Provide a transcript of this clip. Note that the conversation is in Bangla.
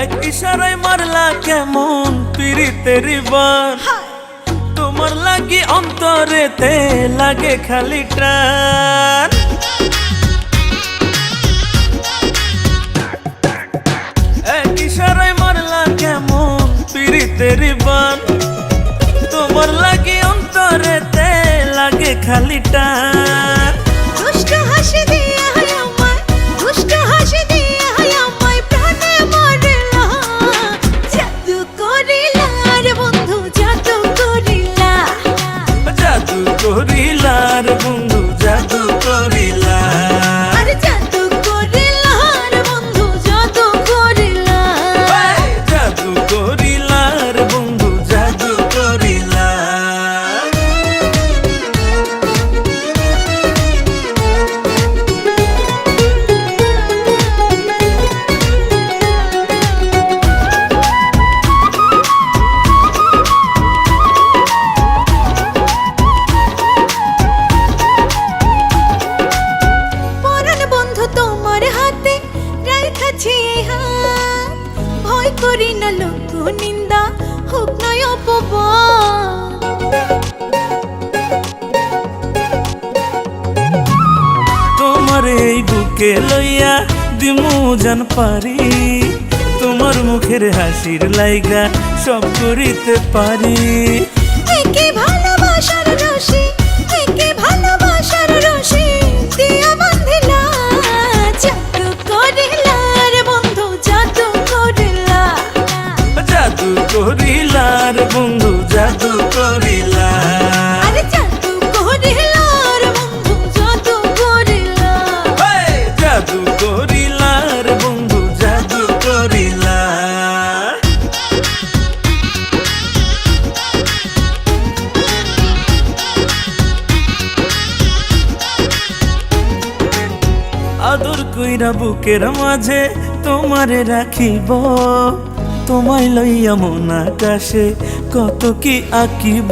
এক ইশারায় মারলা কেমন পিরিতের বান, তোমার লাগি অন্তরেতে লাগে খালি টান। এক ইশারায় মারলা কেমন পিরিতের বান, তোমার লাগি অন্তরেতে লাগে খালি টান। দুষ্ট হাসি দিয়ে আমায়, দুষ্ট হাসি দিয়ে আমায় প্রাণে মারলা, জাদু করিলা রে বন্ধু জাদু করিলা। জাদু করিলা রে বন্ধু জাদু করিলা। আরে জাদু করিলা রে বন্ধু জাদু করিলা। জাদু করিলা রে বন্ধু জাদু করিলা। পরাণ বন্ধু তোমার হাতে রাখাছি হাত, ভয় করি না লোক নিন্দা হোক নয় অপবাদ। তোমার এই বুকে লইয়া দিমু জান পারি, তোমার মুখের হাসির লাইগা সব করিতে পারি। একে ভালোবাসার রশি, একে ভালোবাসার রশি দিয়া বাঁধিলা, জাদু করিলা রে বন্ধু জাদু করিলা। জাদু করিলা রে বন্ধু জাদু করিলা। আরে জাদু করিলা রে বন্ধু জাদু করিলা। জাদু করিলা রে বন্ধু জাদু করিলা। আদর কইরা বুকের মাঝে তোমারে রাখিব, তোমায় লইয়া মন আকাশে কত কি আঁকিব।